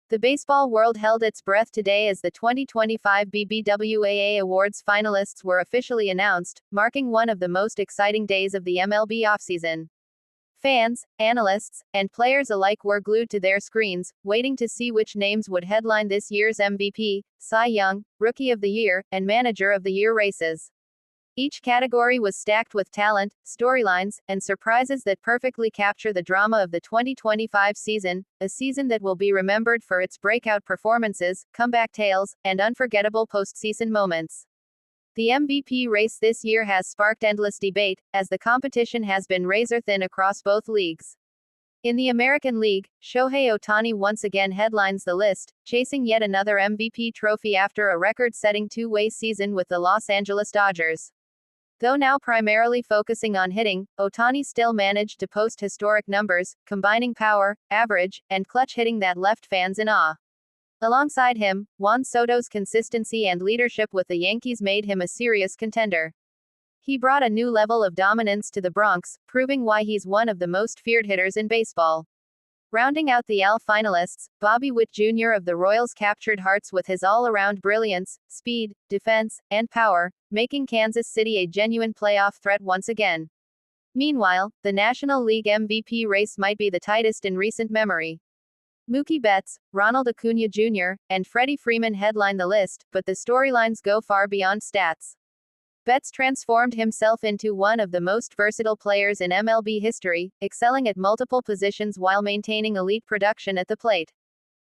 The baseball world held its breath today as the 2025 BBWAA Awards finalists were officially announced, marking one of the most exciting days of the MLB offseason. Fans, analysts, and players alike were glued to their screens, waiting to see which names would headline this year's MVP, Cy Young, Rookie of the Year, and Manager of the Year races. Each category was stacked with talent, storylines, and surprises that perfectly capture the drama of the 2025 season, a season that will be remembered for its breakout performances, comeback tales, and unforgettable postseason moments. The MVP race this year has sparked endless debate, as the competition has been razor-thin across both leagues. In the American League, Shohei Ohtani once again headlines the list, chasing yet another MVP trophy after a record-setting two-way season with the Los Angeles Dodgers. Though now primarily focusing on hitting, Ohtani still managed to post historic numbers, combining power, average, and clutch hitting that left fans in awe. Alongside him, Juan Soto's consistency and leadership with the Yankees made him a serious contender. He brought a new level of dominance to the Bronx, proving why he's one of the most feared hitters in baseball. Rounding out the AL finalists, Bobby Witt Jr. of the Royals captured hearts with his all-around brilliance, speed, defense, and power, making Kansas City a genuine playoff threat once again. Meanwhile, the National League MVP race might be the tightest in recent memory. Mookie Betts, Ronald Acuna Jr., and Freddie Freeman headline the list, but the storylines go far beyond stats. Betts transformed himself into one of the most versatile players in MLB history, excelling at multiple positions while maintaining elite production at the plate.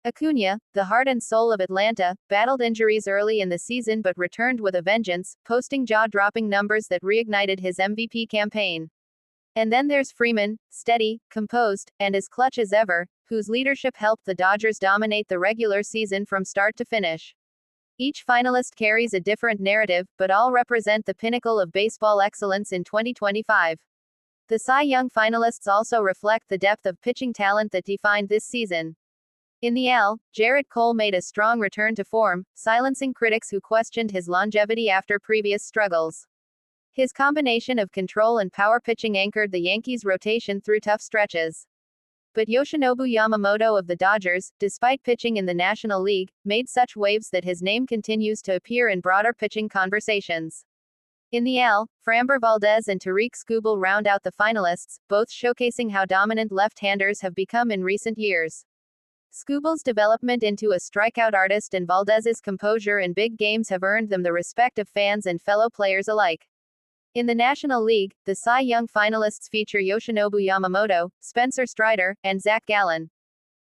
Acuna, the heart and soul of Atlanta, battled injuries early in the season but returned with a vengeance, posting jaw-dropping numbers that reignited his MVP campaign. And then there's Freeman, steady, composed, and as clutch as ever, whose leadership helped the Dodgers dominate the regular season from start to finish. Each finalist carries a different narrative, but all represent the pinnacle of baseball excellence in 2025. The Cy Young finalists also reflect the depth of pitching talent that defined this season. In the AL, Jarrett Cole made a strong return to form, silencing critics who questioned his longevity after previous struggles. His combination of control and power pitching anchored the Yankees' rotation through tough stretches. But Yoshinobu Yamamoto of the Dodgers, despite pitching in the National League, made such waves that his name continues to appear in broader pitching conversations. In the AL, Framber Valdez and Tariq Skubal round out the finalists, both showcasing how dominant left-handers have become in recent years. Skubal's development into a strikeout artist and Valdez's composure in big games have earned them the respect of fans and fellow players alike. In the National League, the Cy Young finalists feature Yoshinobu Yamamoto, Spencer Strider, and Zach Gallen.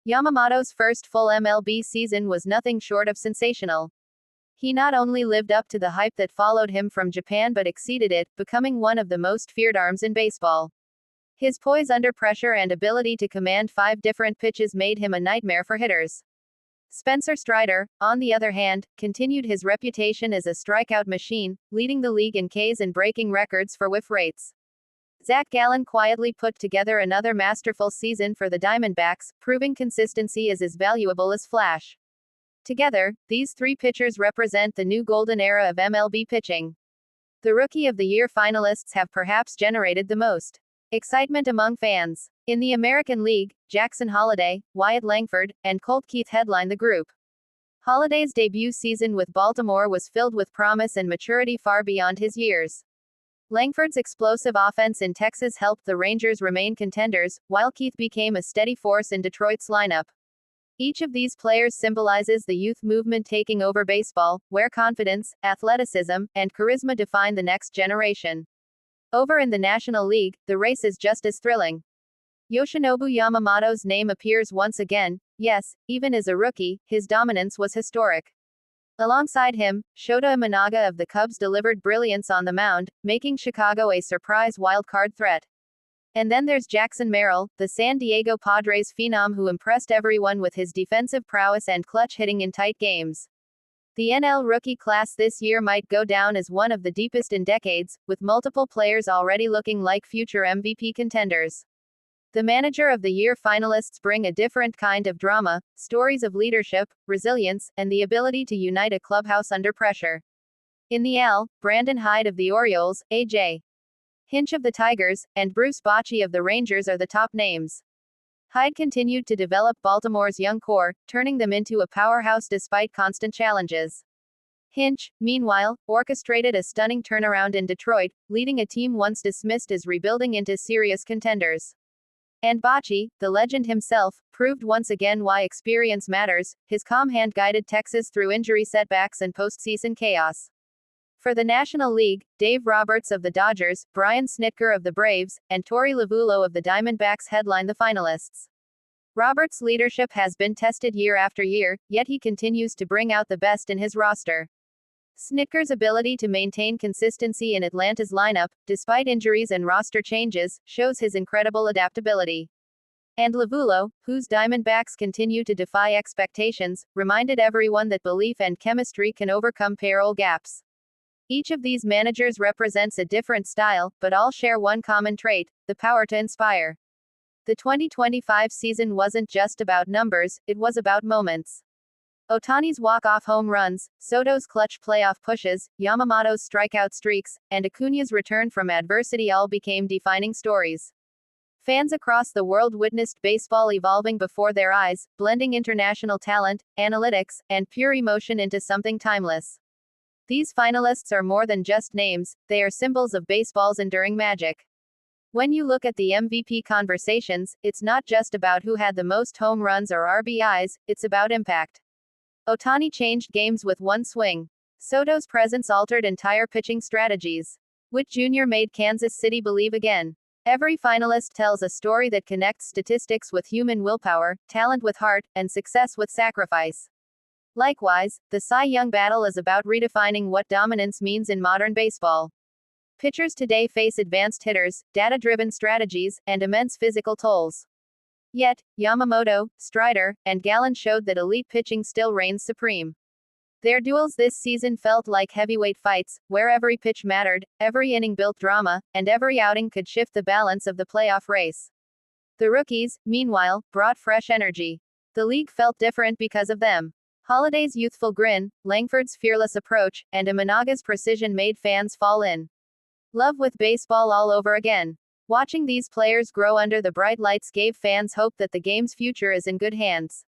Yamamoto's first full MLB season was nothing short of sensational. He not only lived up to the hype that followed him from Japan but exceeded it, becoming one of the most feared arms in baseball. His poise under pressure and ability to command 5 different pitches made him a nightmare for hitters. Spencer Strider, on the other hand, continued his reputation as a strikeout machine, leading the league in Ks and breaking records for whiff rates. Zach Gallen quietly put together another masterful season for the Diamondbacks, proving consistency is as valuable as flash. Together, these three pitchers represent the new golden era of MLB pitching. The Rookie of the Year finalists have perhaps generated the most excitement among fans. In the American League, Jackson Holliday, Wyatt Langford, and Colt Keith headline the group. Holliday's debut season with Baltimore was filled with promise and maturity far beyond his years. Langford's explosive offense in Texas helped the Rangers remain contenders, while Keith became a steady force in Detroit's lineup. Each of these players symbolizes the youth movement taking over baseball, where confidence, athleticism, and charisma define the next generation. Over in the National League, the race is just as thrilling. Yoshinobu Yamamoto's name appears once again. Yes, even as a rookie, his dominance was historic. Alongside him, Shota Imanaga of the Cubs delivered brilliance on the mound, making Chicago a surprise wildcard threat. And then there's Jackson Merrill, the San Diego Padres phenom who impressed everyone with his defensive prowess and clutch hitting in tight games. The NL rookie class this year might go down as one of the deepest in decades, with multiple players already looking like future MVP contenders. The Manager of the Year finalists bring a different kind of drama, stories of leadership, resilience, and the ability to unite a clubhouse under pressure. In the AL, Brandon Hyde of the Orioles, A.J. Hinch of the Tigers, and Bruce Bochy of the Rangers are the top names. Hyde continued to develop Baltimore's young core, turning them into a powerhouse despite constant challenges. Hinch, meanwhile, orchestrated a stunning turnaround in Detroit, leading a team once dismissed as rebuilding into serious contenders. And Bochy, the legend himself, proved once again why experience matters. His calm hand guided Texas through injury setbacks and postseason chaos. For the National League, Dave Roberts of the Dodgers, Brian Snitker of the Braves, and Torey Lovullo of the Diamondbacks headline the finalists. Roberts' leadership has been tested year after year, yet he continues to bring out the best in his roster. Snitker's ability to maintain consistency in Atlanta's lineup, despite injuries and roster changes, shows his incredible adaptability. And Lovullo, whose Diamondbacks continue to defy expectations, reminded everyone that belief and chemistry can overcome payroll gaps. Each of these managers represents a different style, but all share one common trait: the power to inspire. The 2025 season wasn't just about numbers, it was about moments. Ohtani's walk-off home runs, Soto's clutch playoff pushes, Yamamoto's strikeout streaks, and Acuña's return from adversity all became defining stories. Fans across the world witnessed baseball evolving before their eyes, blending international talent, analytics, and pure emotion into something timeless. These finalists are more than just names, they are symbols of baseball's enduring magic. When you look at the MVP conversations, it's not just about who had the most home runs or RBIs, it's about impact. Ohtani changed games with one swing. Soto's presence altered entire pitching strategies. Witt Jr. made Kansas City believe again. Every finalist tells a story that connects statistics with human willpower, talent with heart, and success with sacrifice. Likewise, the Cy Young battle is about redefining what dominance means in modern baseball. Pitchers today face advanced hitters, data-driven strategies, and immense physical tolls. Yet, Yamamoto, Strider, and Gallen showed that elite pitching still reigns supreme. Their duels this season felt like heavyweight fights, where every pitch mattered, every inning built drama, and every outing could shift the balance of the playoff race. The rookies, meanwhile, brought fresh energy. The league felt different because of them. Holliday's youthful grin, Langford's fearless approach, and Imanaga's precision made fans fall in love with baseball all over again. Watching these players grow under the bright lights gave fans hope that the game's future is in good hands.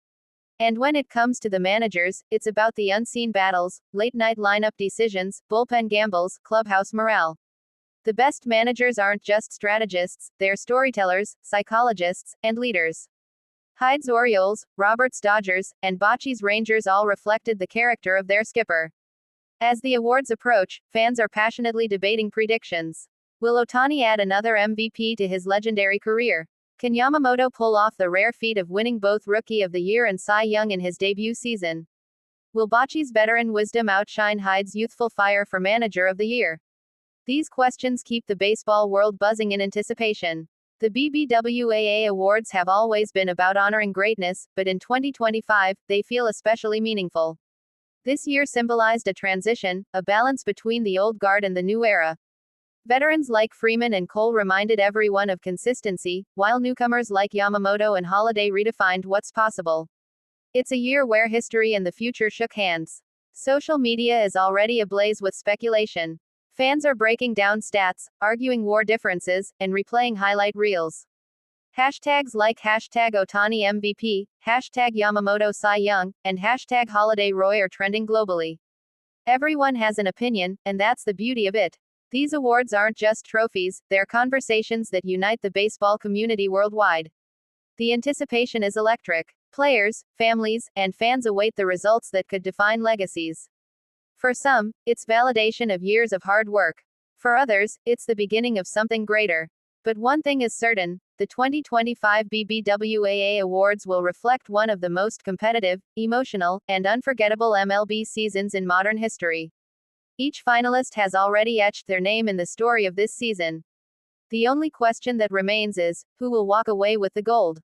And when it comes to the managers, it's about the unseen battles, late-night lineup decisions, bullpen gambles, clubhouse morale. The best managers aren't just strategists, they're storytellers, psychologists, and leaders. Hyde's Orioles, Roberts' Dodgers, and Bochy's Rangers all reflected the character of their skipper. As the awards approach, fans are passionately debating predictions. Will Ohtani add another MVP to his legendary career? Can Yamamoto pull off the rare feat of winning both Rookie of the Year and Cy Young in his debut season? Will Bochy's veteran wisdom outshine Hyde's youthful fire for Manager of the Year? These questions keep the baseball world buzzing in anticipation. The BBWAA awards have always been about honoring greatness, but in 2025, they feel especially meaningful. This year symbolized a transition, a balance between the old guard and the new era. Veterans like Freeman and Cole reminded everyone of consistency, while newcomers like Yamamoto and Holliday redefined what's possible. It's a year where history and the future shook hands. Social media is already ablaze with speculation. Fans are breaking down stats, arguing war differences, and replaying highlight reels. Hashtags like hashtag Ohtani MVP, hashtag Yamamoto Cy Young, and hashtag Holiday Roy are trending globally. Everyone has an opinion, and that's the beauty of it. These awards aren't just trophies, they're conversations that unite the baseball community worldwide. The anticipation is electric. Players, families, and fans await the results that could define legacies. For some, it's validation of years of hard work. For others, it's the beginning of something greater. But one thing is certain, the 2025 BBWAA Awards will reflect one of the most competitive, emotional, and unforgettable MLB seasons in modern history. Each finalist has already etched their name in the story of this season. The only question that remains is, who will walk away with the gold?